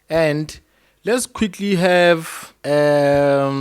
And let's quickly have a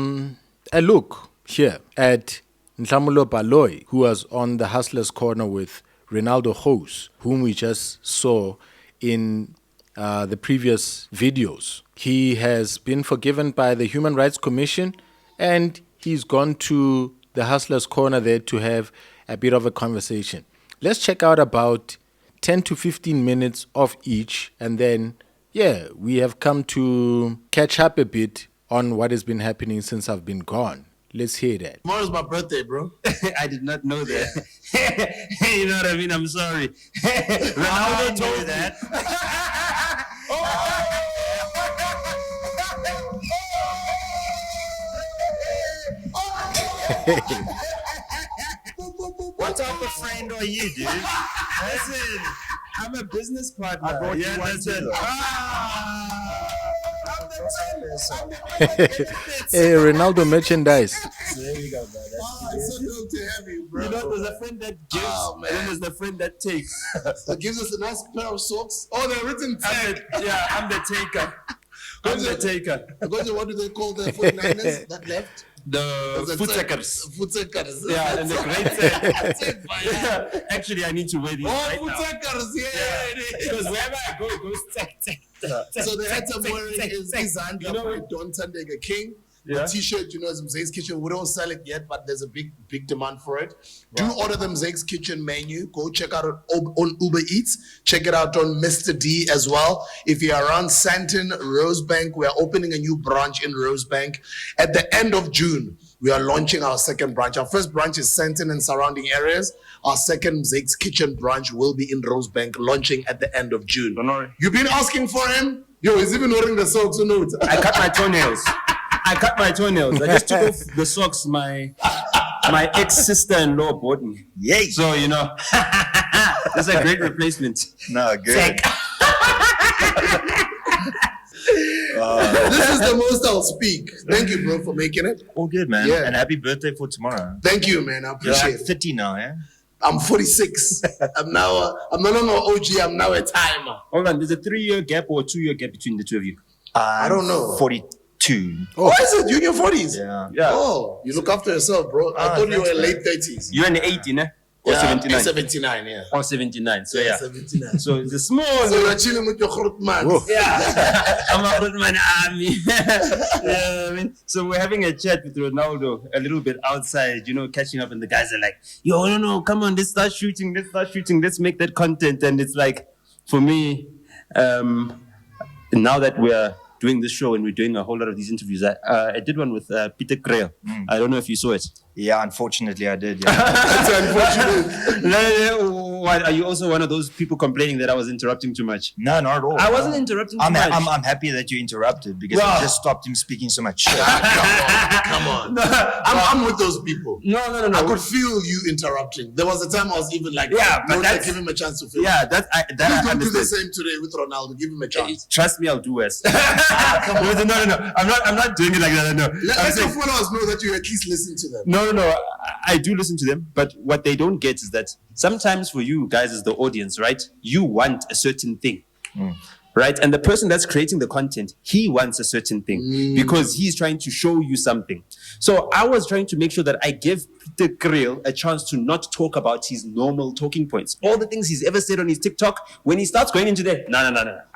look here at Nhlamulo Baloy, who was on the Hustlers Corner with Renaldo Gouws, whom we just saw in the previous videos. He has been forgiven by the Human Rights Commission, and he's gone to the Hustlers Corner there to have a bit of a conversation. Let's check out about 10 to 15 minutes of each, and then, yeah, we have come to catch up a bit on what has been happening since I've been gone. Let's hear that. Tomorrow's my birthday, bro. I did not know that. You know what I mean? I'm sorry. Ronaldo told me that. What type of friend are you, dude? Listen, I'm a business partner. I brought you one that's it. too. I'm the tennis. Hey, Ronaldo merchandise. There you go, bro. It's so dope to have you, bro. You know, there's a friend that gives, then there's the friend that takes. It gives us a nice pair of socks. Oh, they're written tag. I'm the taker. I'm the taker. Because what do they call the 49ers that left? The foottakers. Foottakers. Yeah, and the great yeah. Actually, I need to wear these right now. Foottakers, yeah. Because wherever I go, it goes tack. So the hat I'm wearing is designed by Don Tandega King. The t-shirt, you know, is Mzai's Kitchen. We don't sell it yet, but there's a big demand for it. Do order the Mzai's Kitchen menu. Go check out on Uber Eats. Check it out on Mr. D as well. If you're around Sandton, Rosebank, we are opening a new branch in Rosebank. At the end of June, we are launching our second branch. Our first branch is Sandton and surrounding areas. Our second Mzai's Kitchen branch will be in Rosebank, launching at the end of June. Don't worry. You've been asking for him? Yo, he's even wearing the socks, you know it. I cut my toenails. I just took off the socks my ex-sister-in-law bought me. Yay! So, you know, that's a great replacement. No, good. This is the most I'll speak. Thank you, bro, for making it. All good, man. Yeah. And happy birthday for tomorrow. Thank you, man. I You're appreciate like it. 30 now, yeah? I'm 46. I'm no longer OG. I'm now a timer. Hold on, there's a 3-year gap or a 2-year gap between the two of you. I don't know. 42. Oh, is it? You're in your 40s? Yeah. Oh, you look after yourself, bro. I thought you were in late 30s. You're in the 80, eh? Or Yeah, 79? 79, yeah. Or 79, so yeah. 79. So it's a small... So you're chilling with your Groot man. Yeah, I'm a good man army. Yeah, I mean, so we're having a chat with Ronaldo a little bit outside, you know, catching up, and the guys are like, "Yo, no, come on, let's start shooting, let's make that content." And it's like, for me, now that we're doing this show and we're doing a whole lot of these interviews, I did one with Peter Krehl. I don't know if you saw it. Yeah, unfortunately, I did. Yeah. That's unfortunate. What, are you also one of those people complaining that I was interrupting too much? No, not at all. I wasn't interrupting too much. I'm happy that you interrupted because Wow. it just stopped him speaking so much shit. Come on. I'm with those people. No. I could feel you interrupting. There was a time I was even like, Yeah, but no, that's- give him a chance to feel. Yeah, that I You don't do the understand. same today with Ronaldo. Give him a chance. Trust me, I'll do worse. No. I'm not doing it like that. No. Let I'm your saying, followers know that you at least listen to them. no. I do listen to them, but what they don't get is that sometimes for you guys as the audience, right? You want a certain thing. Right? And the person that's creating the content, he wants a certain thing because he's trying to show you something. So I was trying to make sure that I give Peter Krehl a chance to not talk about his normal talking points. All the things he's ever said on his TikTok, when he starts going into that, no.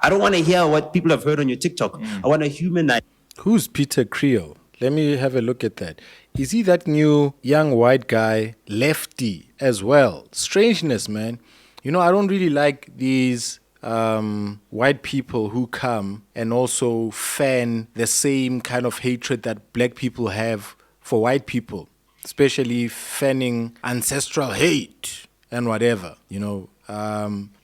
I don't want to hear what people have heard on your TikTok. I want to humanize. Who's Peter Krehl? Let me have a look at that. Is he that new young white guy, lefty as well? Strangeness, man. You know, I don't really like these white people who come and also fan the same kind of hatred that black people have for white people, especially fanning ancestral hate and whatever, you know.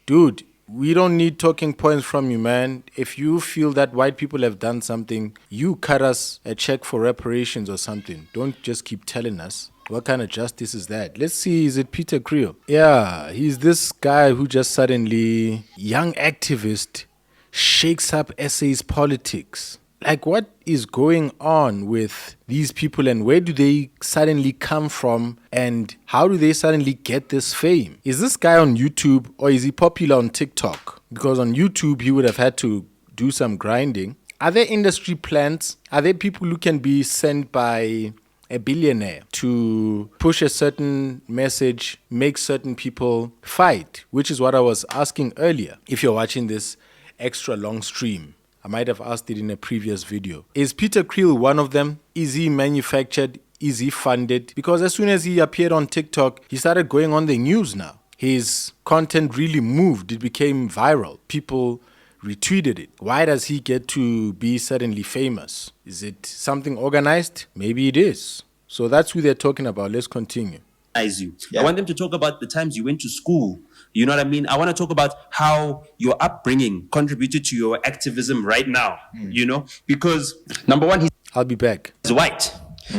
Dude, we don't need talking points from you, man. If you feel that white people have done something, you cut us a check for reparations or something. Don't just keep telling us. What kind of justice is that? Let's see, is it Peter Krehl? Yeah, he's this guy who just suddenly, young activist, shakes up SA's politics. Like, what is going on with these people and where do they suddenly come from and how do they suddenly get this fame? Is this guy on YouTube or is he popular on TikTok? Because on YouTube, he would have had to do some grinding. Are there industry plans? Are there people who can be sent by a billionaire to push a certain message, make certain people fight? Which is what I was asking earlier. If you're watching this extra long stream, I might have asked it in a previous video. Is Peter Kriel one of them? Is he manufactured? Is he funded? Because as soon as he appeared on TikTok, he started going on the news now. His content really moved. It became viral. People retweeted it. Why does he get to be suddenly famous? Is it something organized? Maybe it is. So that's who they're talking about. Let's continue. You. I want them to talk about the times you went to school. You know what I mean? I want to talk about how your upbringing contributed to your activism right now. You know, because number one, I'll be back. He's white.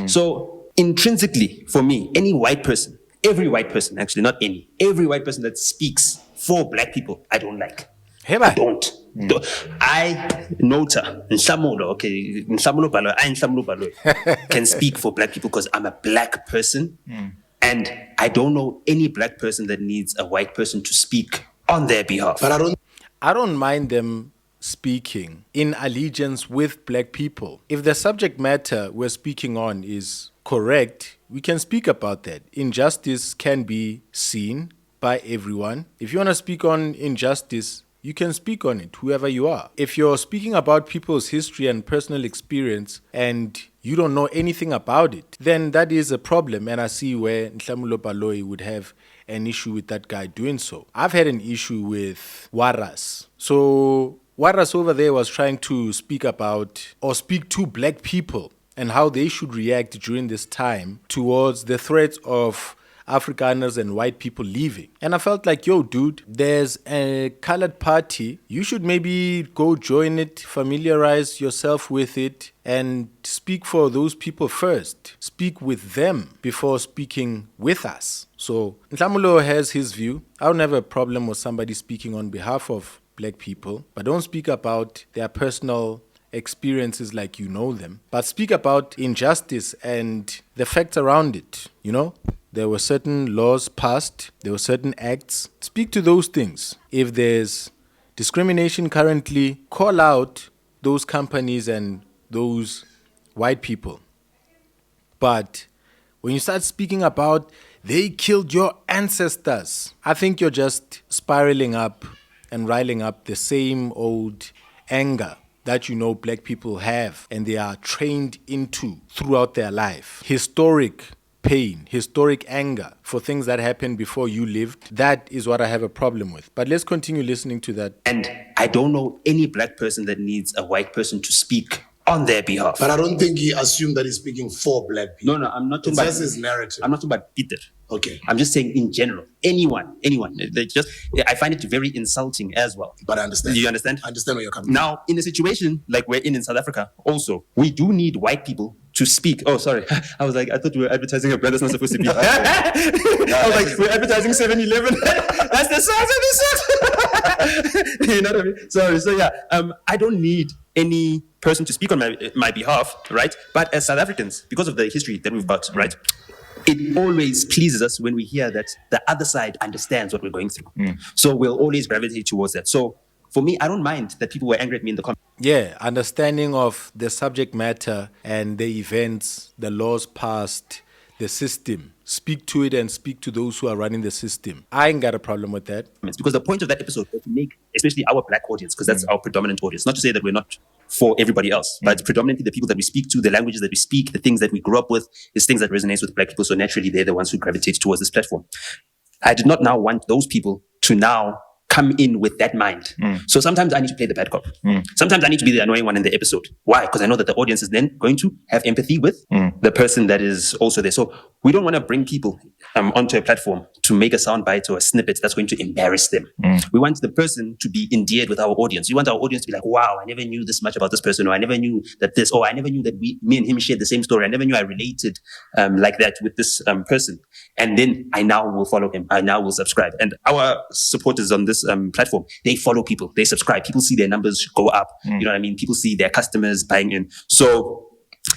So intrinsically, for me, any white person, every white person, actually, not any, every white person that speaks for black people, I don't like. I don't. I, Nota, okay, can speak for black people because I'm a black person. And I don't know any black person that needs a white person to speak on their behalf. But I don't mind them speaking in allegiance with black people. If the subject matter we're speaking on is correct, we can speak about that. Injustice can be seen by everyone. If you want to speak on injustice, you can speak on it, whoever you are. If you're speaking about people's history and personal experience and you don't know anything about it, then that is a problem. And I see where Nhlamulo Baloyi would have an issue with that guy doing so. I've had an issue with Waras. So Waras over there was trying to speak about or speak to black people and how they should react during this time towards the threats of Afrikaners and white people leaving. And I felt like, yo, dude, there's a colored party. You should maybe go join it, familiarize yourself with it, and speak for those people first. Speak with them before speaking with us. So Nhlamulo has his view. I don't have a problem with somebody speaking on behalf of black people, but don't speak about their personal experiences like you know them, but speak about injustice and the facts around it, you know? There were certain laws passed. There were certain acts. Speak to those things. If there's discrimination currently, call out those companies and those white people. But when you start speaking about they killed your ancestors, I think you're just spiraling up and riling up the same old anger that you know black people have and they are trained into throughout their life. Historic pain, historic anger for things that happened before you lived. That is what I have a problem with. But let's continue listening to that. And I don't know any black person that needs a white person to speak on their behalf. But I don't think he assumed that he's speaking for black people. No, I'm not talking It's about just his narrative. I'm not talking about Peter. Okay. I'm just saying in general, anyone. I find it very insulting as well. But I understand. Do you understand? I understand where you're coming from. Now, in a situation like we're in South Africa, also, we do need white people to speak. Oh, sorry. I was like, I thought we were advertising a brand that's not supposed to be. I was like, we're advertising 7-Eleven. That's the size of this. You know what I mean? Sorry. So yeah, I don't need any person to speak on my behalf, right? But as South Africans, because of the history that we've got, right? It always pleases us when we hear that the other side understands what we're going through. So we'll always gravitate towards that. So for me, I don't mind that people were angry at me in the comments. Yeah, understanding of the subject matter and the events, the laws passed, the system. Speak to it and speak to those who are running the system. I ain't got a problem with that. Because the point of that episode was to make, especially our black audience, because that's our predominant audience. Not to say that we're not for everybody else, but predominantly the people that we speak to, the languages that we speak, the things that we grew up with, is things that resonates with black people. So naturally, they're the ones who gravitate towards this platform. I did not now want those people to now come in with that mind. So sometimes I need to play the bad cop. Sometimes I need to be the annoying one in the episode. Why? Because I know that the audience is then going to have empathy with the person that is also there. So we don't want to bring people onto a platform to make a soundbite or a snippet that's going to embarrass them. We want the person to be endeared with our audience. We want our audience to be like, wow, I never knew this much about this person, or I never knew that this, or I never knew that me and him shared the same story. I never knew I related like that with this person. And then I now will follow him. I now will subscribe. And our supporters on this platform, they follow people, they subscribe. People see their numbers go up. You know what I mean? People see their customers buying in. So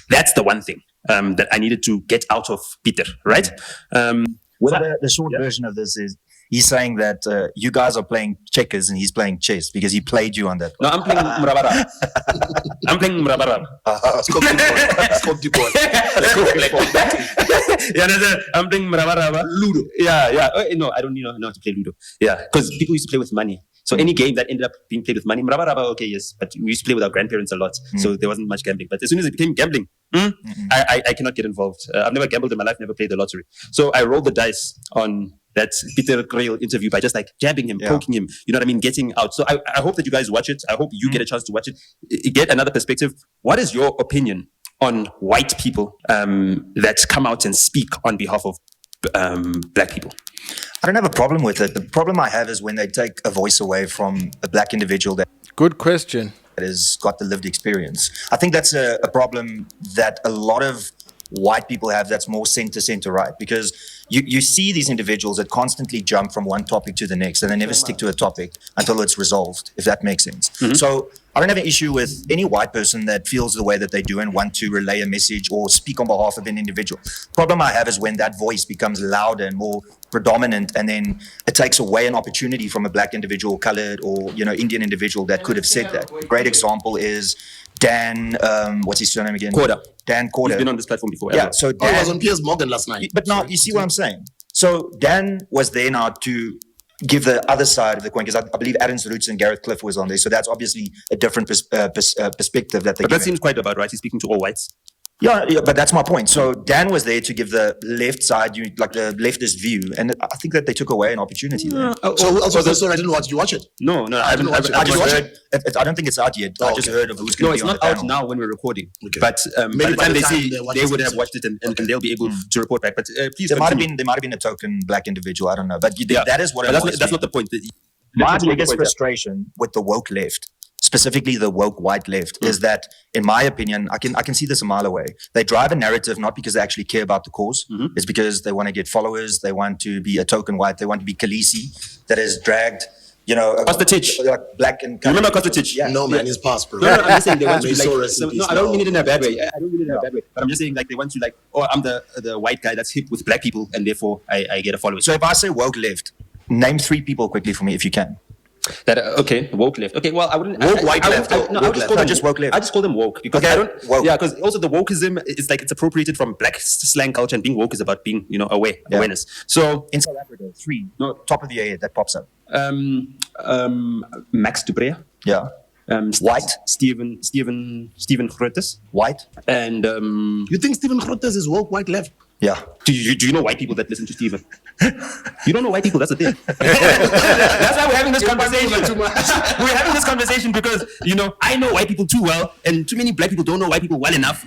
that's the one thing that I needed to get out of Peter, right? So the short version of this is He's saying that you guys are playing checkers and he's playing chess because he played you on that. No, I'm playing Mrabaraba. I'm playing Mrabaraba. Yeah, I'm playing Mrabaraba. Ludo. Yeah. No, I don't know how to play Ludo. Yeah, because people used to play with money. So any game that ended up being played with money, Mrabaraba, okay, yes, but we used to play with our grandparents a lot, so there wasn't much gambling. But as soon as it became gambling, I cannot get involved. I've never gambled in my life, never played the lottery. So I rolled the dice on that Peter Grail interview by just like jabbing him, poking him, you know what I mean, getting out. So I hope that you guys watch it. I hope you get a chance to watch it. Get another perspective. What is your opinion on white people that come out and speak on behalf of black people? I don't have a problem with it. The problem I have is when they take a voice away from a black individual that Good question. has got the lived experience. I think that's a problem that a lot of white people have that's more center right, because you see these individuals that constantly jump from one topic to the next and they never stick to a topic until it's resolved, if that makes sense. So I don't have an issue with any white person that feels the way that they do and want to relay a message or speak on behalf of an individual. Problem I have is when that voice becomes louder and more predominant, and then it takes away an opportunity from a black individual, colored, or Indian individual that could have said that. Great example is Dan, what's his surname again? Corda. Dan Corda. He's been on this platform before. Yeah, so He Dan, was on Piers Morgan last night. but now you see what I'm saying. So Dan was there now to give the other side of the coin, because I believe Adam's Roots and Gareth Cliff was on there. So that's obviously a different perspective that they. But that seems quite about right. He's speaking to all whites. Yeah, but that's my point. So Dan was there to give the left side, like the leftist view, and I think that they took away an opportunity there. So I didn't watch. You watch it? No, I haven't watched it. I just watch heard. I don't think it's out yet. I just heard of who's going No, to be it's on not the out panel. now when we're recording. Okay. But by the time they see, watch they this would have episode. watched it and they'll be able to report back. But please, There might continue. have been a token black individual. I don't know, but that is what But it was. that's not the point. My That's not the biggest point, yeah. frustration with the woke left, specifically the woke white left, is that, in my opinion, I can see this a mile away. They drive a narrative not because they actually care about the cause. It's because they want to get followers. They want to be a token white. They want to be Khaleesi that is dragged. Kostatich. Like black and. You remember Kostatich? Yeah. No, man, he's past, bro. No, I'm just saying they want to May be so like. rest in peace. No, I don't No. mean it in a bad way. I don't mean it in a bad way. But I'm just saying like they want to like, oh, I'm the white guy that's hip with black people, and therefore I get a following. So if I say woke left, name 3 people quickly for me if you can. That okay, woke left. Okay, well, I wouldn't. Woke white left. I would Woke just left. call them Just woke left. I just call them woke because Okay, I don't. woke. Yeah, because also the wokeism is like it's appropriated from black slang culture, and being woke is about being aware, Yeah. awareness. So In South Africa, 3. No. Top of your head that pops up. Max Dupré, Yeah. White. Steven Grootes, White. and You think Stephen Grootes is woke white left? Yeah. do you know white people that listen to Steven? You don't know white people. That's the thing. That's why we're having this conversation. We're having this conversation because I know white people too well, and too many black people don't know white people well enough.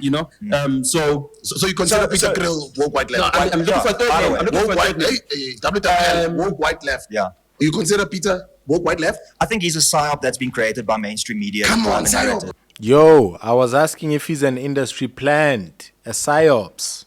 So So you consider Peter Krill woke white no, left? I'm looking for a third name. I'm looking for Woke a white, third name. WWF, woke white left. Yeah. You consider Peter woke white left? I think he's a psyop that's been created by mainstream media. Come to drive on, a psyop. narrative. Yo, I was asking if he's an industry plant, a psyops.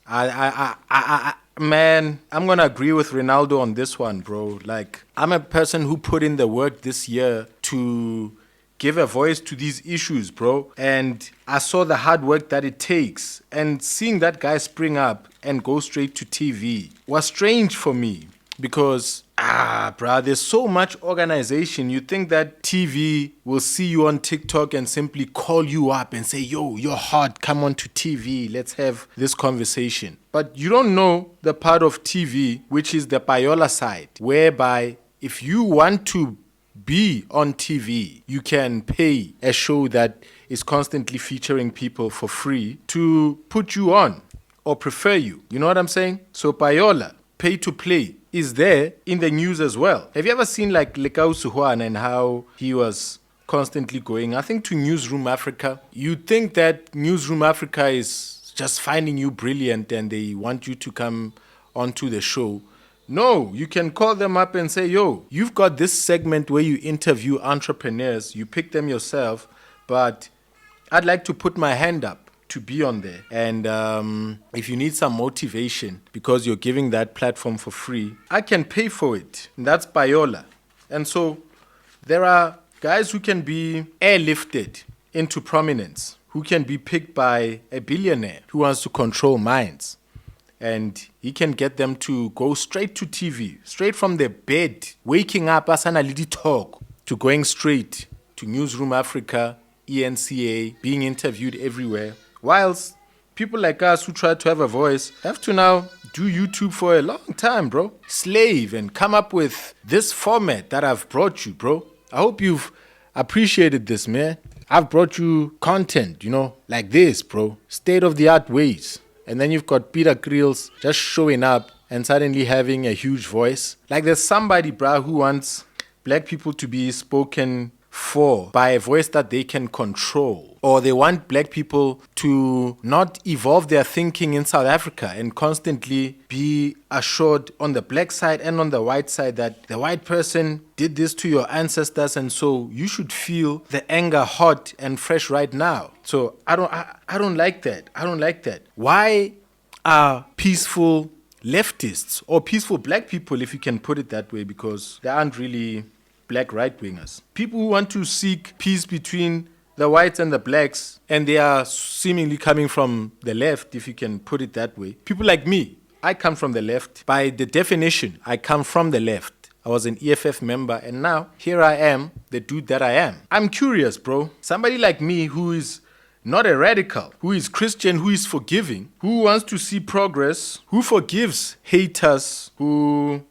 Man, I'm gonna agree with Renaldo on this one, bro. Like, I'm a person who put in the work this year to give a voice to these issues, bro. And I saw the hard work that it takes. And seeing that guy spring up and go straight to TV was strange for me. Because, bruh, there's so much organization. You think that TV will see you on TikTok and simply call you up and say, yo, you're hot, come on to TV, let's have this conversation. But you don't know the part of TV, which is the Payola side, whereby if you want to be on TV, you can pay a show that is constantly featuring people for free to put you on or prefer you. You know what I'm saying? So Payola, pay to play, is there in the news as well. Have you ever seen like Lekau Suhuan and how he was constantly going, I think, to Newsroom Africa? You'd think that Newsroom Africa is just finding you brilliant and they want you to come onto the show. No, you can call them up and say, yo, you've got this segment where you interview entrepreneurs, you pick them yourself, but I'd like to put my hand up to be on there. And if you need some motivation because you're giving that platform for free, I can pay for it. And that's Payola. And so there are guys who can be airlifted into prominence, who can be picked by a billionaire who wants to control minds. and he can get them to go straight to TV, straight from their bed, waking up as an alidi talk, to going straight to Newsroom Africa, ENCA, being interviewed everywhere. Whilst people like us who try to have a voice have to now do YouTube for a long time, bro. Slave and come up with this format that I've brought you, bro. I hope you've appreciated this, man. I've brought you content, like this, bro. State-of-the-art ways. And then you've got Peter Kriels just showing up and suddenly having a huge voice. Like there's somebody, bro, who wants black people to be spoken for by a voice that they can control. Or they want black people to not evolve their thinking in South Africa and constantly be assured on the black side and on the white side that the white person did this to your ancestors, and so you should feel the anger hot and fresh right now. So I don't like that. I don't like that. Why are peaceful leftists or peaceful black people, if you can put it that way, because they aren't really black right-wingers, people who want to seek peace between the whites and the blacks, and they are seemingly coming from the left, if you can put it that way. People like me, I come from the left. By the definition, I come from the left. I was an EFF member, and now here I am, the dude that I am. I'm curious, bro. Somebody like me who is not a radical, who is Christian, who is forgiving, who wants to see progress, who forgives haters, who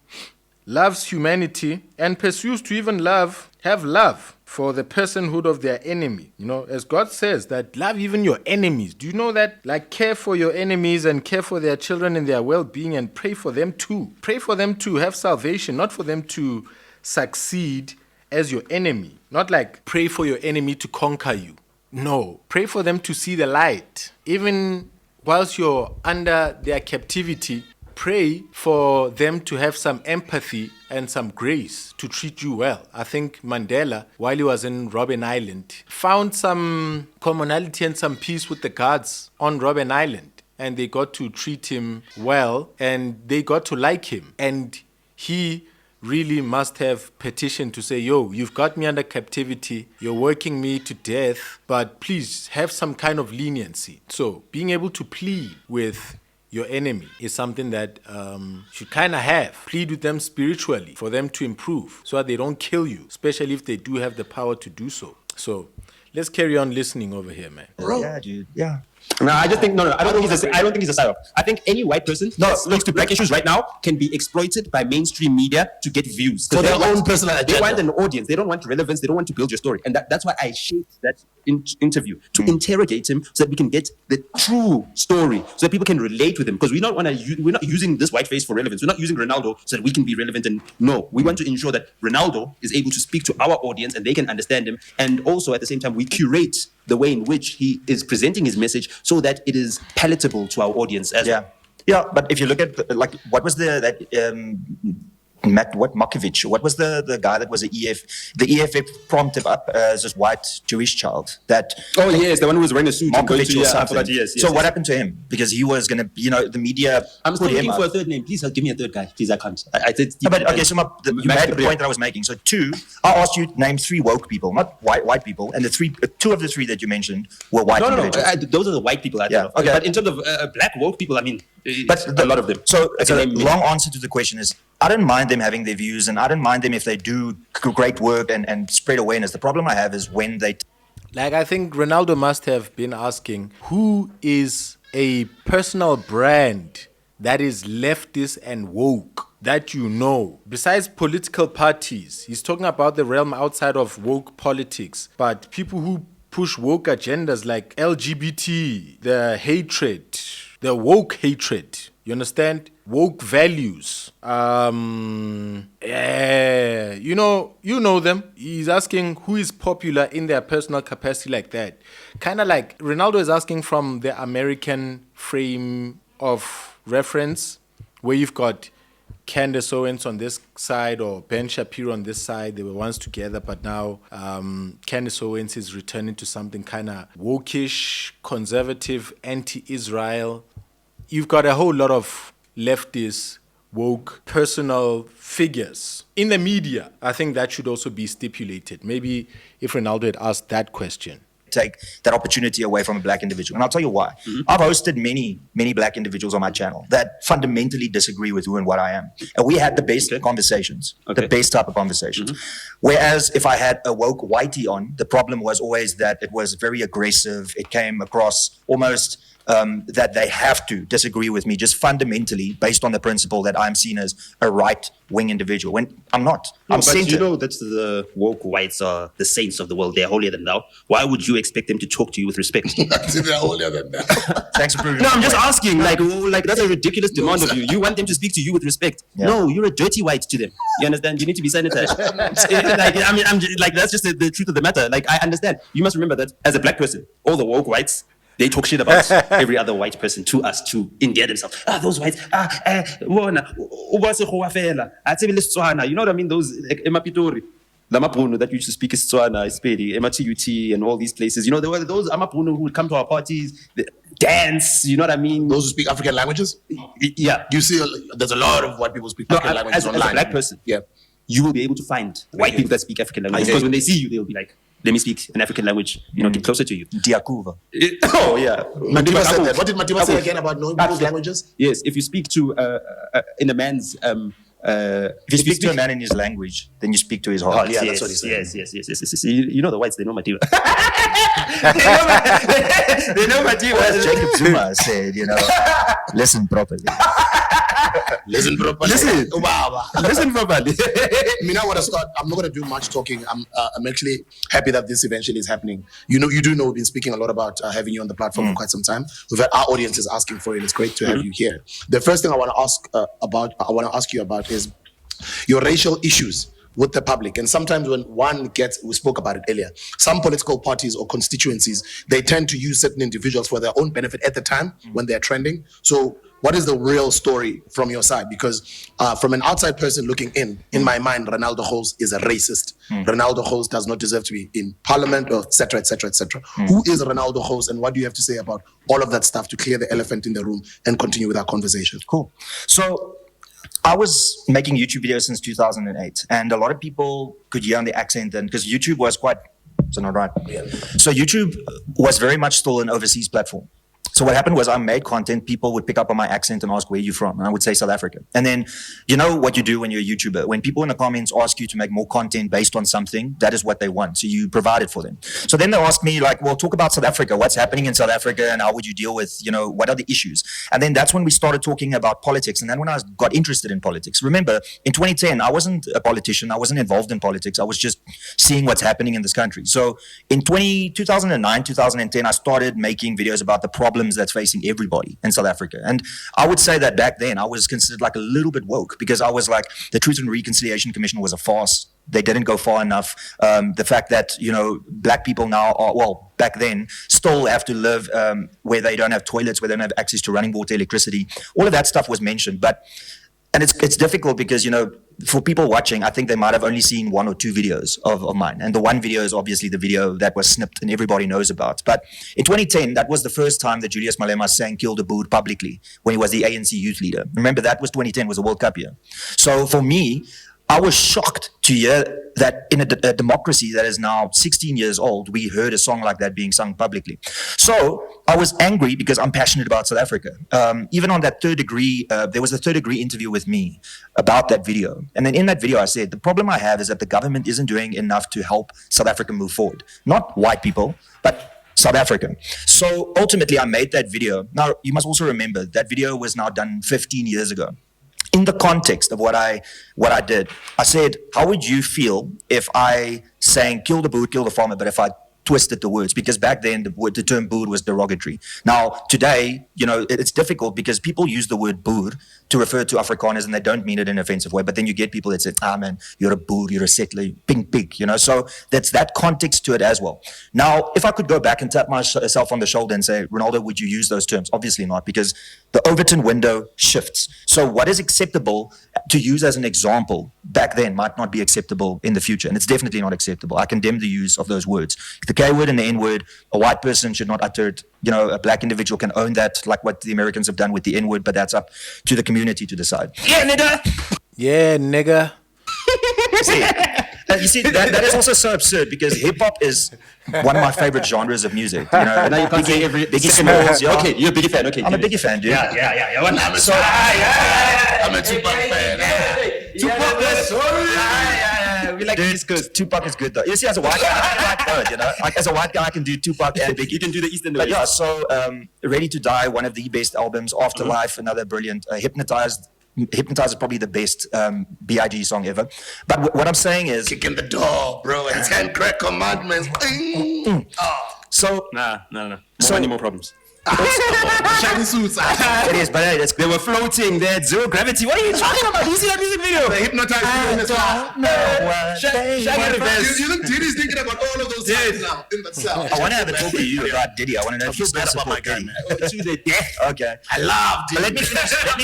loves humanity and pursues to even have love for the personhood of their enemy. As God says, that love even your enemies. Do you know that? Like, care for your enemies and care for their children and their well-being, and pray for them too. Pray for them to have salvation, not for them to succeed as your enemy. Not like pray for your enemy to conquer you. No, pray for them to see the light. Even whilst you're under their captivity, pray for them to have some empathy and some grace to treat you well. I think Mandela, while he was in Robben Island, found some commonality and some peace with the guards on Robben Island. And they got to treat him well, and they got to like him. And he really must have petitioned to say, yo, you've got me under captivity, you're working me to death, but please have some kind of leniency. So being able to plead with your enemy is something that you kind of have. Plead with them spiritually for them to improve so that they don't kill you, especially if they do have the power to do so. So let's carry on listening over here, man. Yeah, dude. Yeah. No, I just think no. I don't think he's a psyop. I think any white person that speaks to black issues right now can be exploited by mainstream media to get views for their own personal agenda. They want an audience. They don't want relevance. They don't want to build your story, and that's why I shaped that interview to interrogate him so that we can get the true story, so that people can relate with him. Because we're not using this white face for relevance. We're not using Renaldo so that we can be relevant. And no, we want to ensure that Renaldo is able to speak to our audience and they can understand him. And also at the same time, we curate the way in which he is presenting his message so that it is palatable to our audience as well. Yeah, but if you look at what was Makovich, what was the guy that was the EFF prompted up as this white Jewish child that yes, the one who was wearing a suit Makovich or something. Yes, what happened to him? Because he was going to, the media I'm still looking for a third name. Please give me a third guy. Please, I can't. I did. You made the point that I was making. So I asked you to name 3 woke people, not white people, and two of the 3 that you mentioned were white individuals. No. Those are the white people I thought of. Okay. But in terms of black woke people, I mean, a lot of them. So the long answer to the question is, I don't mind them having their views, and I don't mind them if they do great work and spread awareness. The problem I have is when they... I think Renaldo must have been asking, who is a personal brand that is leftist and woke that you know? Besides political parties, he's talking about the realm outside of woke politics, but people who push woke agendas like LGBT, the hatred, the woke hatred, you understand? Woke values. You know them. He's asking who is popular in their personal capacity like that. Kind of like Renaldo is asking from the American frame of reference, where you've got Candace Owens on this side or Ben Shapiro on this side. They were once together, but now Candace Owens is returning to something kind of wokish, conservative, anti-Israel. You've got a whole lot of leftist, woke, personal figures in the media. I think that should also be stipulated. Maybe if Renaldo had asked that question. take that opportunity away from a black individual. And I'll tell you why. I've hosted many black individuals on my channel that fundamentally disagree with who and what I am. And we had the best conversations, the best type of conversations. Whereas if I had a woke whitey on, the problem was always that it was very aggressive. It came across almost that they have to disagree with me just fundamentally based on the principle that I'm seen as a right-wing individual, when I'm not. I'm but centered. you know that the woke whites are the saints of the world. They're holier than thou. Why would you expect them to talk to you with respect? They're holier than that. Thanks for proving No, I'm my just point. asking. Like that's a ridiculous demand of you. You want them to speak to you with respect. Yeah. No, you're a dirty white to them. You understand? You need to be sanitized. Like that's just the truth of the matter. Like I understand. You must remember that as a black person, all the woke whites, they talk shit about every other white person to us to endear themselves. Those whites. You know what I mean? Those like Emapitori, the Amapuno that used to speak Setswana, Espedi, MTUT, and all these places. You know, there were those Amapuno who would come to our parties, dance. You know what I mean? Those who speak African languages? Yeah. You see, there's a lot of white people who speak African languages As online. a black person, Yeah. you will be able to find white people that speak African language because when they see you, they'll be like, "Let me speak an African language." You know, get closer to you. Diakuva. Oh yeah, Matiba said that. What did Matiba say again about knowing people's languages? Yes, if you speak to in a man's If you speak to a man in his language, then you speak to his heart. Yeah, yes, that's what he said. yes. You know the whites, they know Matiba. they know Matiba. As Jacob Zuma said, listen properly. Listen properly. Listen. Wow. Listen properly. I mean, I want to start. I'm not going to do much talking. I'm actually happy that this eventually is happening. You do know we've been speaking a lot about having you on the platform for quite some time. We've had our audiences asking for it. It's great to have you here. The first thing I want to ask you about is your racial issues with the public. And sometimes when we spoke about it earlier, some political parties or constituencies, they tend to use certain individuals for their own benefit at the time when they're trending. So what is the real story from your side? Because from an outside person looking in my mind, Renaldo Gouws is a racist. Renaldo Gouws does not deserve to be in parliament, or et cetera, et cetera, et cetera. Who is Renaldo Gouws, and what do you have to say about all of that stuff to clear the elephant in the room and continue with our conversation? Cool. So I was making YouTube videos since 2008, and a lot of people could hear on the accent, and because YouTube was quite, is it not right? Yeah. So YouTube was very much still an overseas platform. So what happened was I made content, people would pick up on my accent and ask, where are you from? And I would say South Africa. And then, you know what you do when you're a YouTuber? When people in the comments ask you to make more content based on something, that is what they want. So you provide it for them. So then they ask me like, well, talk about South Africa. What's happening in South Africa and how would you deal with, what are the issues? And then that's when we started talking about politics. And then when I got interested in politics, remember in 2010, I wasn't a politician. I wasn't involved in politics. I was just seeing what's happening in this country. So in 2009, 2010, I started making videos about the problems that's facing everybody in South Africa. And I would say that back then I was considered like a little bit woke because I was like, the Truth and Reconciliation Commission was a farce. They didn't go far enough. The fact that, black people now are, well, back then still have to live where they don't have toilets, where they don't have access to running water, electricity. All of that stuff was mentioned. And it's difficult because, for people watching, I think they might have only seen one or two videos of mine. And the one video is obviously the video that was snipped and everybody knows about. But in 2010, that was the first time that Julius Malema sang Kill the Boer publicly when he was the ANC youth leader. Remember, that was 2010, was the World Cup year. So for me, I was shocked to hear that in a democracy that is now 16 years old, we heard a song like that being sung publicly. So I was angry because I'm passionate about South Africa. Even on that Third Degree, there was a Third Degree interview with me about that video. And then in that video, I said, the problem I have is that the government isn't doing enough to help South Africa move forward. Not white people, but South Africa. So ultimately, I made that video. Now, you must also remember that video was now done 15 years ago. In the context of what I did, I said, how would you feel if I sang kill the boer, kill the farmer, but if I twisted the words? Because back then the term boer was derogatory. Now today, it's difficult because people use the word boer to refer to Afrikaners and they don't mean it in an offensive way. But then you get people that say, man, you're a boer, you're a settler, pink pig, So that's that context to it as well. Now, if I could go back and tap myself on the shoulder and say, Renaldo, would you use those terms? Obviously not, because the Overton window shifts. So what is acceptable to use as an example back then might not be acceptable in the future. And it's definitely not acceptable. I condemn the use of those words. The K word and the N word, a white person should not utter it. A black individual can own that, like what the Americans have done with the N word, but that's up to the community to decide. Yeah, nigga. Yeah, nigga. See, You see, that is also so absurd because hip hop is one of my favorite genres of music. You know, Now you can't say every Biggie second Smalls. Yeah. Okay, you're a Biggie fan. Okay, I'm a Biggie fan, dude. Yeah. I'm a Tupac fan. We like Dude, the East Coast. Tupac is good though. You see, as a white guy, I like both, you know. Like as a white guy, I can do Tupac and Biggie. You can do the East and the But West. yeah, so Ready to Die, one of the best albums. Afterlife, another brilliant. Hypnotized is probably the best B.I.G. song ever. But what I'm saying is, Kicking the door, bro, and 10 crack commandments. so No. So- Many more problems. Shiny suits. it is, but hey, They were floating. They had zero gravity. What are you talking about? You see that music video? The hypnotized in this house. You look Diddy's thinking about all of those things now in the cell. I want to have a talk with you about Diddy. I want to know if you still support Diddy. To the death. Okay. I love But Diddy. let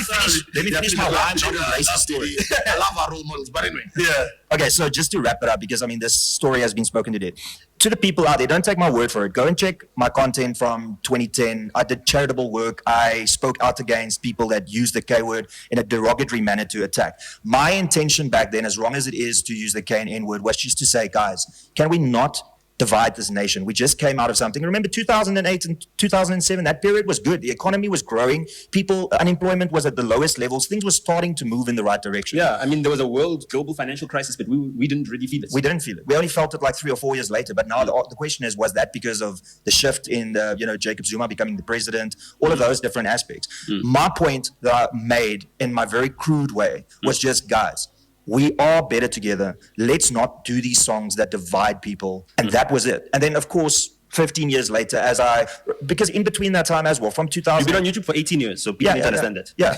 me finish my one racist story. I love our role models, but anyway. Yeah. Okay, so just to wrap it up, because I mean, this story has been spoken to death. To the people out there, don't take my word for it. Go and check my content from 2010. I did charitable work. I spoke out against people that use the K word in a derogatory manner to attack. My intention back then, as wrong as it is to use the K and N word, was just to say, guys, can we not divide this nation? We just came out of something. Remember 2008 and 2007, that period was good. The economy was growing. Unemployment was at the lowest levels. Things were starting to move in the right direction. Yeah, I mean, there was a global financial crisis, but we didn't really feel it. We didn't feel it. We only felt it like 3 or 4 years later. But now the question is, was that because of the shift in Jacob Zuma becoming the president, all of those different aspects? My point that I made in my very crude way was just, guys, we are better together. Let's not do these songs that divide people. And that was it. And then, of course, 15 years later, because in between that time as well, from 2000. You've been on YouTube for 18 years, so people need to understand that. Yeah.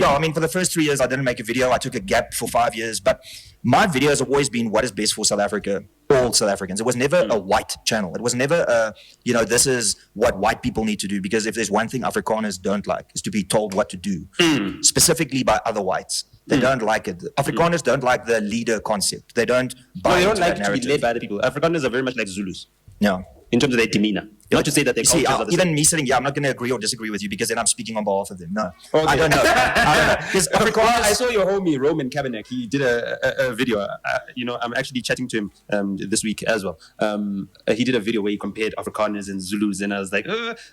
I mean, for the first 3 years, I didn't make a video. I took a gap for 5 years. But my videos have always been what is best for South Africa, all South Africans. It was never a white channel. It was never this is what white people need to do. Because if there's one thing Afrikaners don't like, is to be told what to do, specifically by other whites. They don't like it. Afrikaners don't like the leader concept. They don't buy They don't into like that to be narrative. led by other people. Afrikaners are very much like Zulus No. in terms of their demeanor. Not to say that their You see, cultures are the same. even me sitting here, I'm not going to agree or disagree with you because then I'm speaking on behalf of them. No, Okay. I don't know. Because I Afrikaners, saw your homie Roman Kavanagh. He did a video. I'm actually chatting to him this week as well. He did a video where he compared Afrikaners and Zulus, and I was like,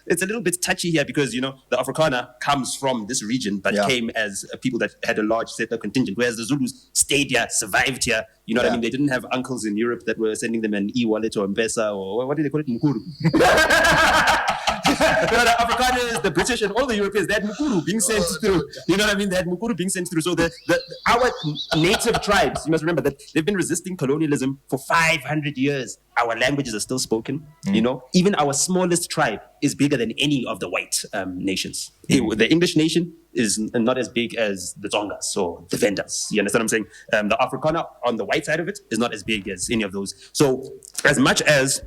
it's a little bit touchy here because the Afrikaner comes from this region, but came as people that had a large settler contingent, whereas the Zulus stayed here, survived here. You know what I mean? They didn't have uncles in Europe that were sending them an e-wallet or M-Pesa or what did they call it? Mukuru. The Afrikaners, the British, and all the Europeans, they had Mukuru being sent through. You know what I mean? They had Mukuru being sent through. So our native tribes, you must remember that they've been resisting colonialism for 500 years. Our languages are still spoken. Even our smallest tribe is bigger than any of the white nations. The English nation is not as big as the Tsongas or the Vendas. You understand what I'm saying? The Afrikaner on the white side of it is not as big as any of those. So as much as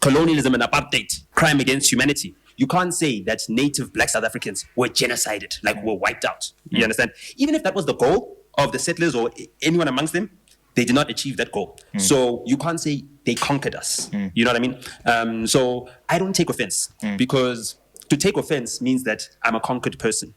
colonialism and apartheid, crime against humanity, you can't say that native black South Africans were genocided, like were wiped out. You understand? Even if that was the goal of the settlers or anyone amongst them, they did not achieve that goal. So you can't say they conquered us. You know what I mean? So I don't take offense because to take offense means that I'm a conquered person.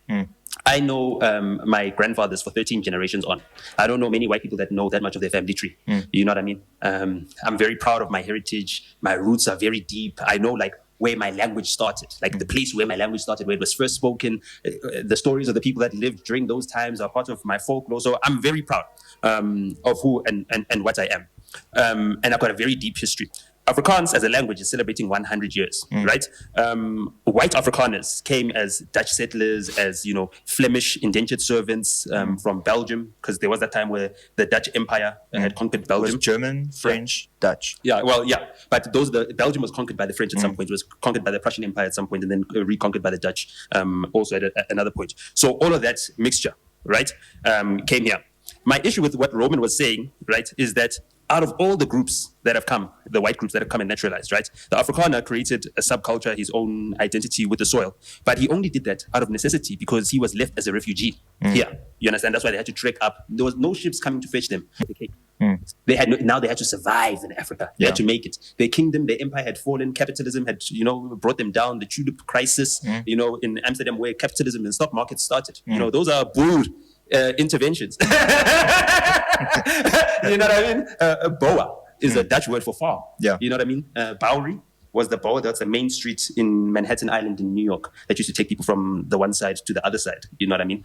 I know my grandfathers for 13 generations on. I don't know many white people that know that much of their family tree. You know what I mean? I'm very proud of my heritage. My roots are very deep. I know where my language started, like the place where my language started, where it was first spoken. The stories of the people that lived during those times are part of my folklore. So I'm very proud of who and what I am. And I've got a very deep history. Afrikaans as a language is celebrating 100 years, right? White Afrikaners came as Dutch settlers, as Flemish indentured servants from Belgium, because there was that time where the Dutch Empire had conquered it Belgium. was German, French, Dutch. But Belgium was conquered by the French at some point. It was conquered by the Prussian Empire at some point, and then reconquered by the Dutch also at another point. So all of that mixture, right, came here. My issue with what Roman was saying, right, is that out of all the groups that have come, the white groups that have come and naturalized, right, the Afrikaner created a subculture, his own identity with the soil. But he only did that out of necessity because he was left as a refugee here. You understand? That's why they had to trek up. There was no ships coming to fetch them. They had now they had to survive in Africa. They had to make it. Their kingdom, their empire had fallen. Capitalism had, brought them down. The tulip crisis, in Amsterdam, where capitalism and stock markets started. Those are bold interventions. You know what I mean? Boa is a Dutch word for farm. Yeah. You know what I mean? Bowery was the Boa. That's the main street in Manhattan Island in New York that used to take people from the one side to the other side. You know what I mean?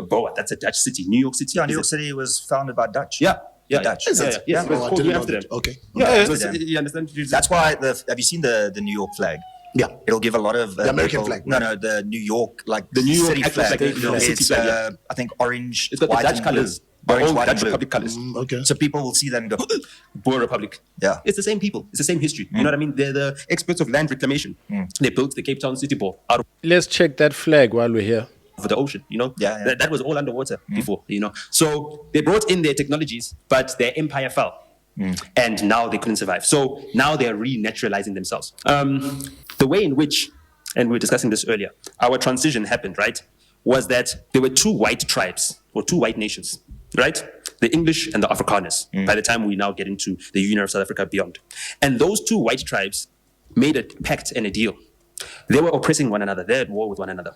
Boa, that's a Dutch city. New York City. Yeah, New York City was founded by Dutch. Yeah. Yeah, Dutch. Yeah, yeah. Yeah, It was I called didn't New know Amsterdam. that. Okay. Yeah, it was, Amsterdam. you understand? That's why have you seen the New York flag? Yeah. It'll give a lot of The American people- flag, No, right? no, the New York, like The New York city actual flag. flag, the New York city It's flag, yeah. I think orange, It's got the white, Dutch and blue. colors. The Orange, old white, Dutch and blue. Republic colors. Okay. So people will see that and go, Boer Republic. Yeah. It's the same people. It's the same history. You know what I mean? They're the experts of land reclamation. They built the Cape Town City Ball out Let's check that flag while we're here. of the ocean, you know? Yeah, yeah. That was all underwater before, you know? So they brought in their technologies, but their empire fell. And now they couldn't survive. So now they're renaturalizing themselves. The way in which, and we were discussing this earlier, our transition happened, right? Was that there were two white tribes or two white nations, right? The English and the Afrikaners, by the time we now get into the Union of South Africa beyond. And those two white tribes made a pact and a deal. They were oppressing one another. They're at war with one another.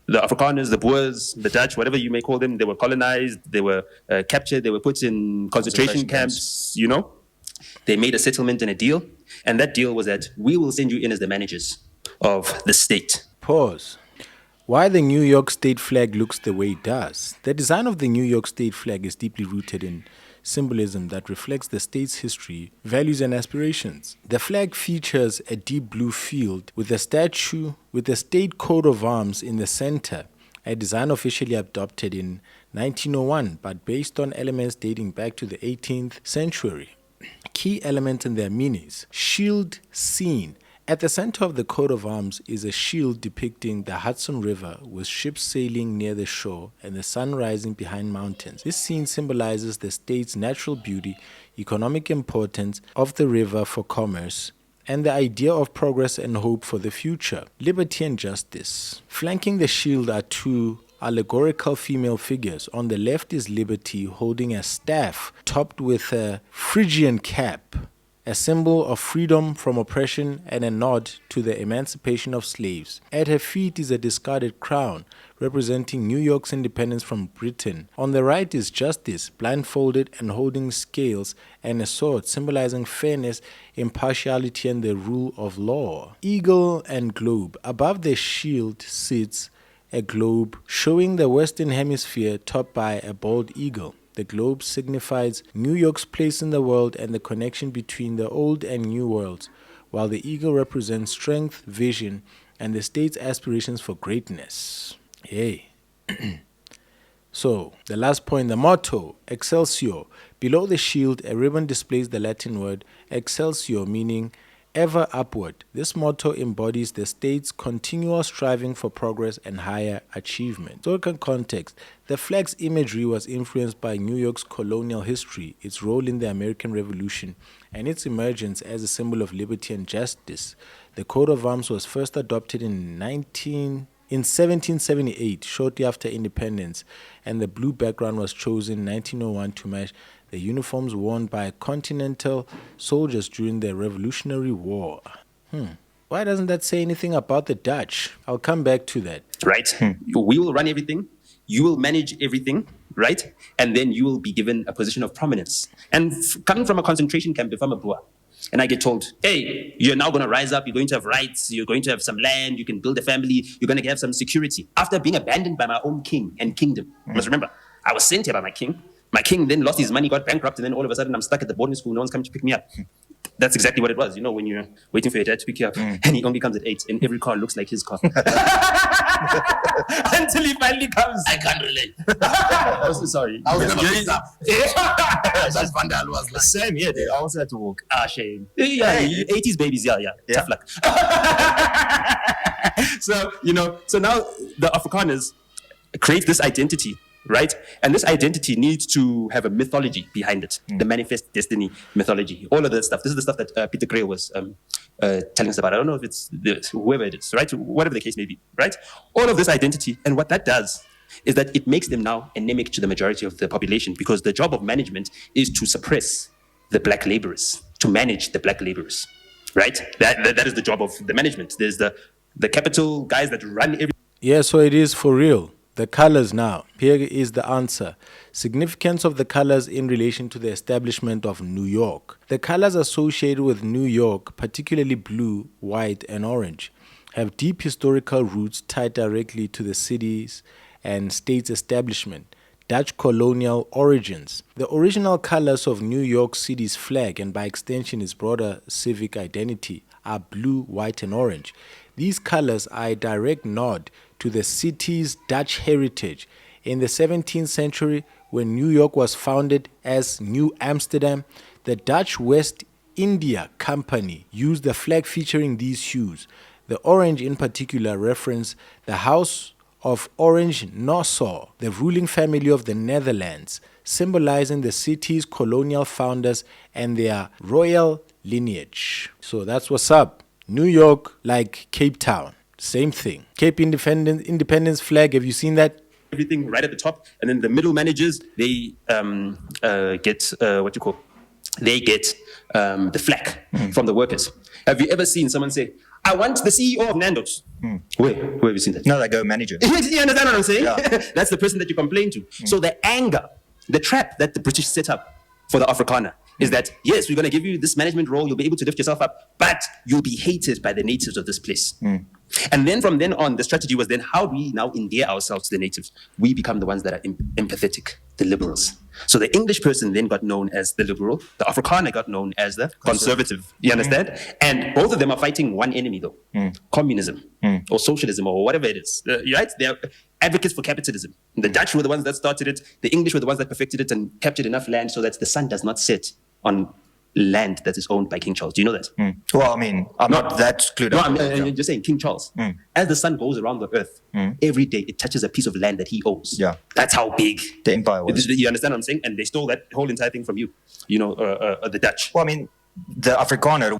The Afrikaners, the Boers, the Dutch, whatever you may call them, they were colonized, they were captured, they were put in concentration camps, you know? They made a settlement and a deal. And that deal was that we will send you in as the managers of the state. Pause. Why the New York State flag looks the way it does. The design of the New York State flag is deeply rooted in symbolism that reflects the state's history, values, and aspirations. The flag features a deep blue field with a statue with the state coat of arms in the center, a design officially adopted in 1901 but based on elements dating back to the 18th century. Key elements in their meanings: shield scene. At the center of the coat of arms is a shield depicting the Hudson River with ships sailing near the shore and the sun rising behind mountains. This scene symbolizes the state's natural beauty, economic importance of the river for commerce, and the idea of progress and hope for the future. Liberty and justice. Flanking the shield are two allegorical female figures. On the left is Liberty holding a staff topped with a Phrygian cap, a symbol of freedom from oppression and a nod to the emancipation of slaves. At her feet is a discarded crown, representing New York's independence from Britain. On the right is Justice, blindfolded and holding scales and a sword, symbolizing fairness, impartiality, and the rule of law. Eagle and globe. Above the shield sits a globe showing the Western Hemisphere topped by a bald eagle. The globe signifies New York's place in the world and the connection between the old and new worlds, while the eagle represents strength, vision, and the state's aspirations for greatness. Hey. So, the last point, the motto, Excelsior. Below the shield, a ribbon displays the Latin word Excelsior, meaning ever upward. This motto embodies the state's continual striving for progress and higher achievement. Historical context. The flag's imagery was influenced by New York's colonial history, its role in the American Revolution, and its emergence as a symbol of liberty and justice. The coat of arms was first adopted in 1778, shortly after independence, and the blue background was chosen in 1901 to match the uniforms worn by Continental soldiers during the Revolutionary War. Why doesn't that say anything about the Dutch? I'll come back to that. Right? We will run everything. You will manage everything, right? And then you will be given a position of prominence. And coming from a concentration camp, if I'm a Boer, and I get told, hey, you're now going to rise up, you're going to have rights, you're going to have some land, you can build a family, you're going to have some security. After being abandoned by my own king and kingdom. You must remember, I was sent here by my king. My king then lost his money, got bankrupt, and then all of a sudden I'm stuck at the boarding school. No one's coming to pick me up. That's exactly what it was. You know, when you're waiting for your dad to pick you up, and he only comes at 8, and every car looks like his car. Until he finally comes. I can't relate. Sorry. I was never picked up. That's Vandal was like. same here. They also had to walk. Shame. Yeah, 80s babies. Yeah. Tough luck. So, so now the Afrikaners create this identity, right? And this identity needs to have a mythology behind it, the manifest destiny mythology, all of that stuff. This is the stuff that Peter Gray was telling us about. I don't know if it's whoever it is, right? Whatever the case may be, right? All of this identity, and what that does is that it makes them now endemic to the majority of the population, because the job of management is to suppress the black laborers, to manage the black laborers, right? That is the job of the management. There's the capital guys that run every. Yeah, so it is for real. The colors now. Here is the answer. Significance of the colors in relation to the establishment of New York. The colors associated with New York, particularly blue, white, and orange, have deep historical roots tied directly to the city's and state's establishment. Dutch colonial origins. The original colors of New York City's flag, and by extension its broader civic identity, are blue, white, and orange. These colors are a direct nod to the city's Dutch heritage. In the 17th century, when New York was founded as New Amsterdam, the Dutch West India Company used the flag featuring these hues. The orange in particular referenced the House of Orange-Nassau, the ruling family of the Netherlands, symbolizing the city's colonial founders and their royal lineage. So that's what's up. New York, like Cape Town, same thing. Cape Independence flag, have you seen that? Everything right at the top, and then the middle managers, they get They get the flack from the workers. Have you ever seen someone say, I want the CEO of Nando's? Where have you seen that? No, they go manager. You understand what I'm saying? Yeah. That's the person that you complain to. So the anger, the trap that the British set up for the Afrikaner is that, yes, we're going to give you this management role, you'll be able to lift yourself up, but you'll be hated by the natives of this place. And then from then on, the strategy was then, how do we now endear ourselves to the natives? We become the ones that are empathetic, the liberals. So the English person then got known as the liberal, the Afrikaner got known as the conservative. You understand? And both of them are fighting one enemy though, communism or socialism or whatever it is. Right? They're advocates for capitalism. The Dutch were the ones that started it. The English were the ones that perfected it and captured enough land so that the sun does not set on land that is owned by King Charles. Do you know that? Well, I mean, I'm not that clued up. I'm just saying King Charles. As the sun goes around the earth, every day it touches a piece of land that he owns. Yeah. That's how big The empire was. You understand what I'm saying? And they stole that whole entire thing from you. You know, the Dutch. Well, I mean, the Afrikaner.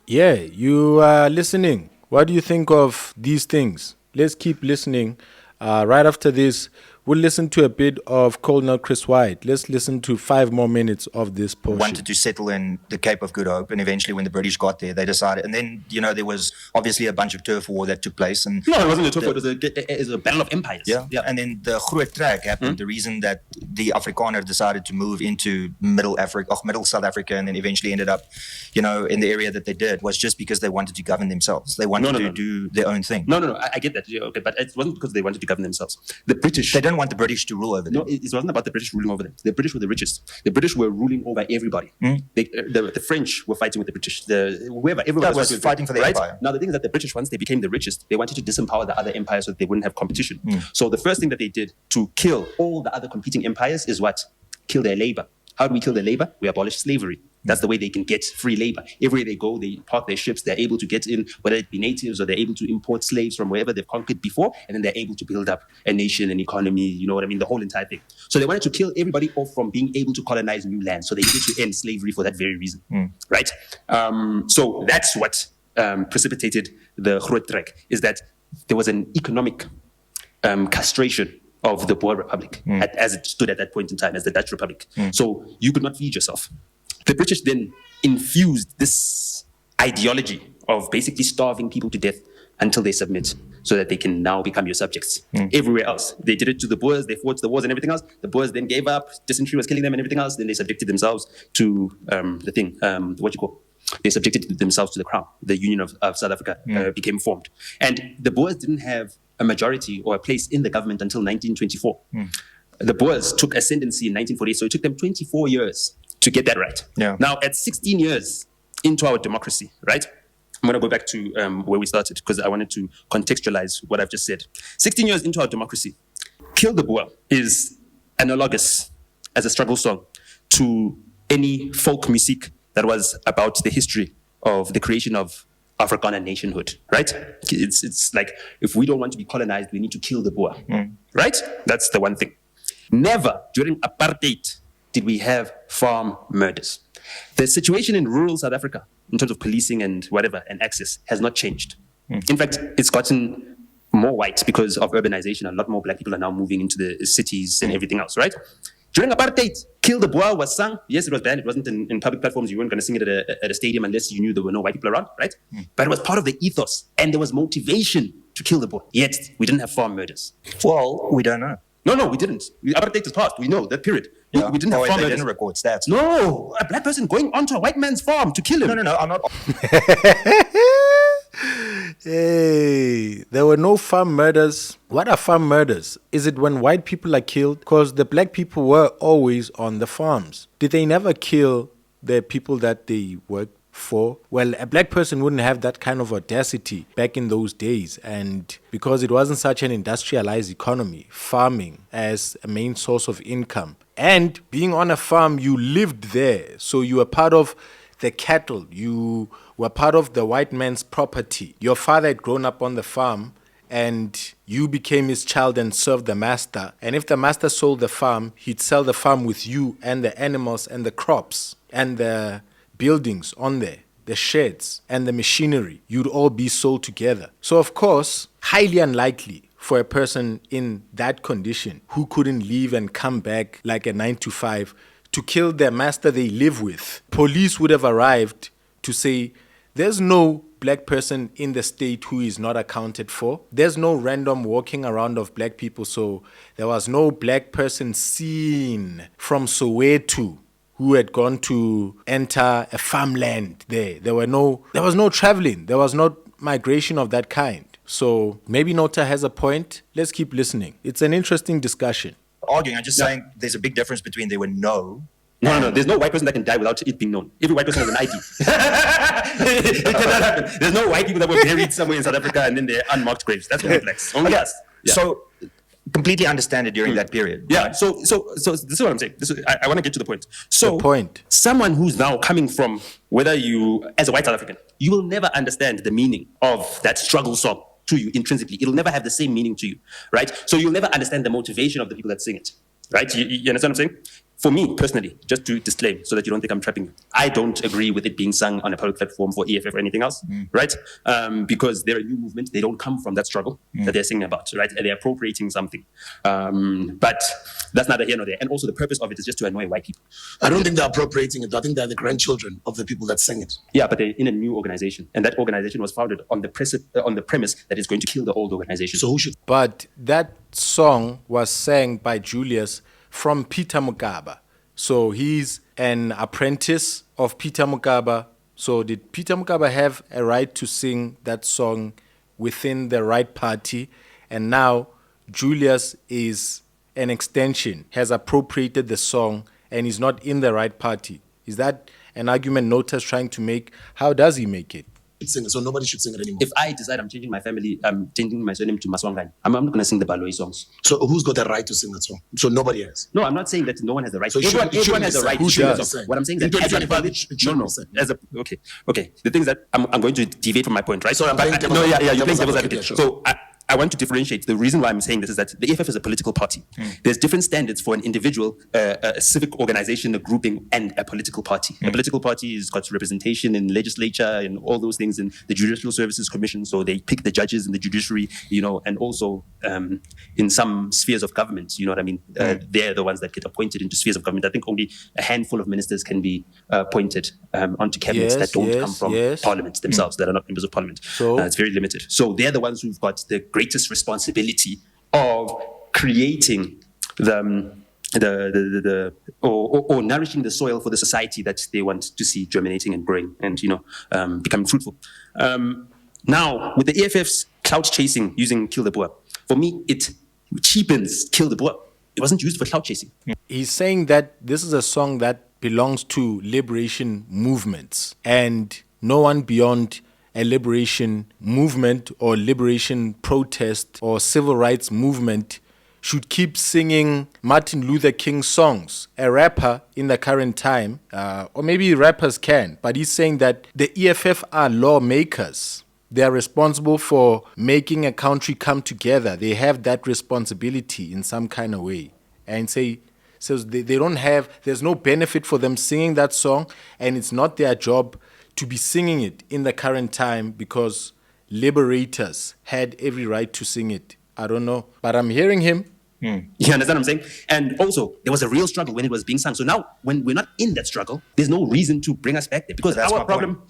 Yeah, you are listening. What do you think of these things? Let's keep listening. Right after this, we'll listen to a bit of Colonel Chris White. Let's listen to 5 more minutes of this portion. Wanted to settle in the Cape of Good Hope, and eventually when the British got there, they decided, and then, you know, there was obviously a bunch of turf war that took place. And No, it wasn't a turf war, it was a battle of empires. yeah. And then the Groot Trek happened, the reason that the Afrikaner decided to move into middle South Africa, and then eventually ended up, you know, in the area that they did, was just because they wanted to govern themselves. They wanted to do their own thing. No, I get that. Yeah, okay, but it wasn't because they wanted to govern themselves. The British... They didn't want the British to rule over them. No, it wasn't about the British ruling over them. The British were the richest. The British were ruling over everybody. The French were fighting with the British. Everybody was fighting for the empire. Now, the thing is that the British, once they became the richest, they wanted to disempower the other empires so that they wouldn't have competition. So the first thing that they did to kill all the other competing empires is what? Kill their labor. How do we kill their labor? We abolish slavery. That's the way they can get free labor. Everywhere they go, they park their ships. They're able to get in, whether it be natives or they're able to import slaves from wherever they've conquered before. And then they're able to build up a nation, an economy, you know what I mean? The whole entire thing. So they wanted to kill everybody off from being able to colonize new land. So they needed to end slavery for that very reason. Right? So that's what precipitated the Groot Trek, is that there was an economic castration of the Boer Republic as it stood at that point in time, as the Dutch Republic. So you could not feed yourself. The British then infused this ideology of basically starving people to death until they submit, so that they can now become your subjects. Everywhere else, they did it to the Boers, they fought the wars and everything else. The Boers then gave up, dysentery was killing them and everything else. Then they subjected themselves to they subjected themselves to the Crown. The Union of South Africa became formed. And the Boers didn't have a majority or a place in the government until 1924. The Boers took ascendancy in 1948, so it took them 24 years to get that right. Now, at 16 years into our democracy, right? I'm going to go back to where we started because I wanted to contextualize what I've just said. 16 years into our democracy, Kill the Boer is analogous as a struggle song to any folk music that was about the history of the creation of Afrikaner nationhood, right? It's like, if we don't want to be colonized, we need to kill the Boer, right? That's the one thing. Never during apartheid did we have farm murders. The situation in rural South Africa, in terms of policing and whatever, and access, has not changed. In fact, it's gotten more white because of urbanization. A lot more black people are now moving into the cities and everything else, right? During apartheid, Kill the Boer was sung. Yes, it was banned. It wasn't in public platforms. You weren't going to sing it at a stadium unless you knew there were no white people around, right? But it was part of the ethos. And there was motivation to kill the Boer. Yet we didn't have farm murders. Well, we don't know. No, we didn't. Apartheid is past. We know that period. We didn't have farm They murders. didn't record stats. No, a black person going onto a white man's farm to kill him. No, I'm not. Hey, there were no farm murders. What are farm murders? Is it when white people are killed? Because the black people were always on the farms. Did they never kill the people that they worked for? Well, a black person wouldn't have that kind of audacity back in those days. And because it wasn't such an industrialized economy, farming as a main source of income. And being on a farm, you lived there. So you were part of the cattle. You were part of the white man's property. Your father had grown up on the farm and you became his child and served the master. And if the master sold the farm, he'd sell the farm with you and the animals and the crops and the buildings on there, the sheds and the machinery. You'd all be sold together. So of course, highly unlikely for a person in that condition who couldn't leave and come back like a 9 to 5 to kill their master they live with. Police would have arrived to say, there's no black person in the state who is not accounted for. There's no random walking around of black people. So there was no black person seen from Soweto who had gone to enter a farmland there. There was no traveling. There was no migration of that kind. So maybe Nota has a point. Let's keep listening. It's an interesting discussion. Arguing, I'm just saying there's a big difference between there were No. There's no white person that can die without it being known. Every white person has an ID. It cannot happen. There's no white people that were buried somewhere in South Africa and then they're unmarked graves. That's not blacks. Only us. Yeah. So completely understand it during that period. Yeah. So this is what I'm saying. I want to get to the point. So The point. Someone who's now coming from, whether you, as a white South African, you will never understand the meaning of that struggle song to you intrinsically. It'll never have the same meaning to you, right? So you'll never understand the motivation of the people that sing it, right? You understand what I'm saying? For me, personally, just to disclaim so that you don't think I'm trapping you, I don't agree with it being sung on a public platform for EFF or anything else, right? Because they're a new movement. They don't come from that struggle that they're singing about, right? They're appropriating something. But that's neither here nor there. And also the purpose of it is just to annoy white people. I don't think they're appropriating it. I think they're the grandchildren of the people that sing it. Yeah, but they're in a new organization. And that organization was founded on the premise that it's going to kill the old organization. So who should? But that song was sang by Julius from Peter Mokaba. So he's an apprentice of Peter Mokaba. So did Peter Mokaba have a right to sing that song within the right party? And now Julius is an extension, has appropriated the song and is not in the right party. Is that an argument Nota's trying to make? How does he make it? Sing it, so nobody should sing it anymore. If I decide I'm changing my family, I'm changing my surname to Maswangani, I'm not going to sing the Baloi songs. So who's got the right to sing that song? So nobody has. No, I'm not saying that no one has the right. So everyone has the right to sing the song. What I'm saying is that as a family, okay. The thing is that I'm going to deviate from my point, right? So I'm playing devil's you're playing devil's advocate, advocate. yeah, sure. So I want to differentiate. The reason why I'm saying this is that the EFF is a political party. There's different standards for an individual, a civic organization, a grouping, and a political party. A political party has got representation in legislature and all those things in the Judicial Services Commission. So they pick the judges in the judiciary, and also in some spheres of government, you know what I mean? They're the ones that get appointed into spheres of government. I think only a handful of ministers can be appointed onto cabinets that don't come from parliament themselves, that are not members of parliament. So it's very limited. So they're the ones who've got the greatest responsibility of creating or nourishing the soil for the society that they want to see germinating and growing and becoming fruitful. Now, with the EFF's clout chasing using Kill the Boer, for me it cheapens Kill the Boer. It wasn't used for clout chasing. He's saying that this is a song that belongs to liberation movements and no one beyond a liberation movement or liberation protest or civil rights movement should keep singing Martin Luther King songs. A rapper in the current time, or maybe rappers can, but he's saying that the EFF are lawmakers. They are responsible for making a country come together. They have that responsibility in some kind of way. And so they don't have, there's no benefit for them singing that song, and it's not their job to be singing it in the current time because liberators had every right to sing it. I don't know, but I'm hearing him. You understand what I'm saying? And also, there was a real struggle when it was being sung. So now, when we're not in that struggle, there's no reason to bring us back there. Because our problem...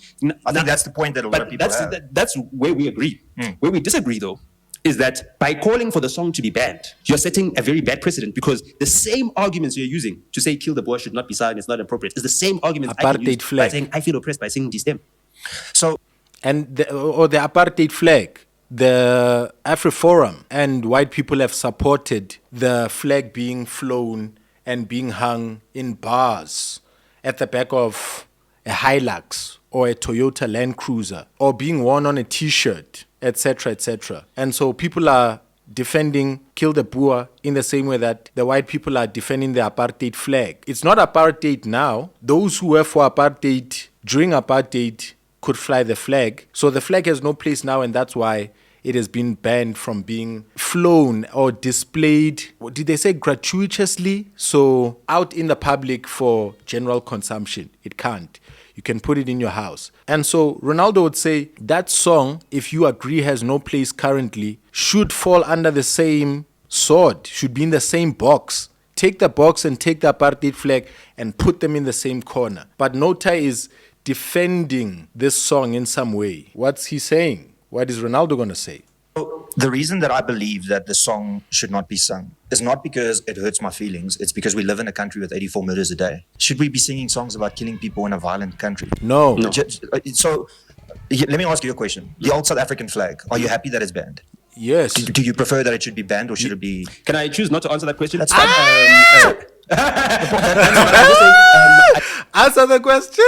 I think that's the point that a lot of people have. That's where we agree. Where we disagree, though, is that by calling for the song to be banned, you're setting a very bad precedent, because the same arguments you're using to say kill the boy should not be sung, it's not appropriate, is the same arguments I can use by saying I feel oppressed by singing this them. So, and the apartheid flag, the AfriForum and white people have supported the flag being flown and being hung in bars at the back of a Hilux or a Toyota Land Cruiser, or being worn on a T-shirt, etc., etc. And so people are defending Kill the Boer in the same way that the white people are defending the apartheid flag. It's not apartheid now. Those who were for apartheid during apartheid could fly the flag. So the flag has no place now, and that's why it has been banned from being flown or displayed, did they say gratuitously? So out in the public for general consumption. It can't. You can put it in your house. And so Renaldo would say that song, if you agree has no place currently, should fall under the same sword, should be in the same box. Take the box and take the apartheid flag and put them in the same corner. But Nota is defending this song in some way. What's he saying? What is Renaldo going to say? the reason that I believe that the song should not be sung is not because it hurts my feelings. It's because we live in a country with 84 murders a day. Should we be singing songs about killing people in a violent country? No. So let me ask you a question. The old South African flag, are you happy that it's banned? Yes. Do you prefer that it should be banned, or should it be... Can I choose not to answer that question? That's fine. Answer the question.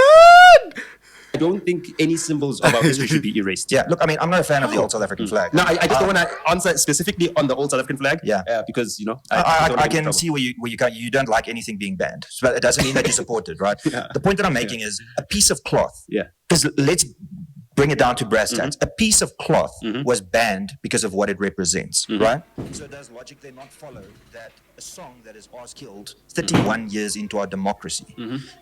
I don't think any symbols of our history should be erased. Yeah, look, I mean, I'm not a fan of the old South African flag. No, I just don't want to answer specifically on the old South African flag. Yeah. Because, you know, I can see where you don't like anything being banned, but it doesn't mean that you support it, right? Yeah. The point that I'm making is a piece of cloth. Yeah. Because let's bring it down to brass tacks. A piece of cloth was banned because of what it represents, right? So does logic then not follow that a song that is ours killed 31 years into our democracy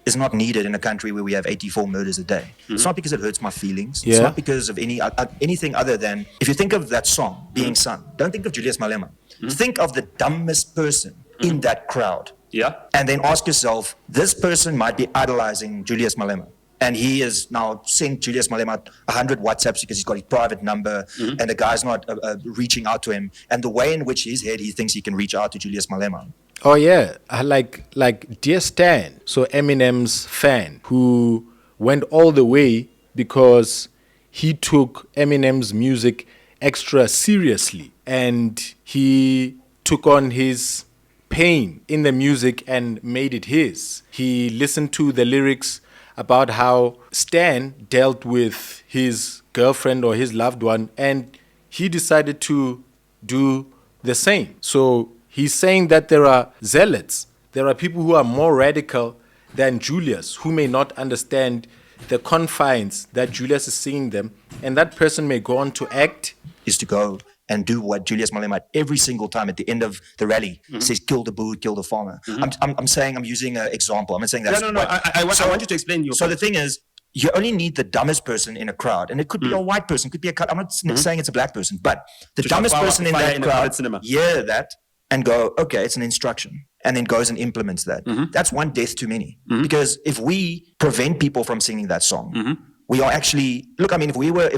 is not needed in a country where we have 84 murders a day? It's not because it hurts my feelings. It's not because of anything other than, if you think of that song being sung, don't think of Julius Malema. Think of the dumbest person in that crowd. Yeah. And then ask yourself, this person might be idolizing Julius Malema. And he is now sent Julius Malema 100 WhatsApps because he's got his private number, and the guy's not reaching out to him. And the way in which his head he thinks he can reach out to Julius Malema. Oh yeah, like Dear Stan, so Eminem's fan, who went all the way because he took Eminem's music extra seriously, and he took on his pain in the music and made it his. He listened to the lyrics about how Stan dealt with his girlfriend or his loved one, and he decided to do the same. So he's saying that there are zealots, there are people who are more radical than Julius, who may not understand the confines that Julius is singing them, and that person may go on to act. Is to go and do what Julius Malema every single time at the end of the rally says, kill the boot, kill the farmer. I'm saying, I'm using an example. I'm not saying that's... No. I want you to explain your... So the thing is, you only need the dumbest person in a crowd. And it could be a white person, could be I'm not saying it's a black person, but the dumbest person in that crowd hear that and go, okay, it's an instruction. And then goes and implements that. That's one death too many. Because if we prevent people from singing that song, we are actually, look, I mean, if we were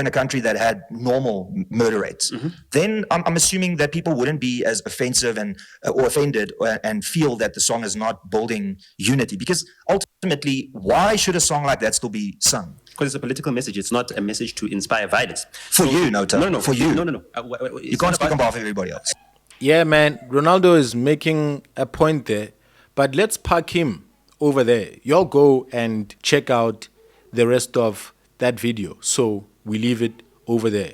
in a country that had normal murder rates, then I'm assuming that people wouldn't be as offensive and or offended and feel that the song is not building unity. Because ultimately, why should a song like that still be sung? Because it's a political message. It's not a message to inspire violence. For you, Nota. No. For you. No. You can't speak on behalf of everybody else. Yeah, man, Renaldo is making a point there, but let's park him over there. Y'all go and check out the rest of that video. So we leave it over there.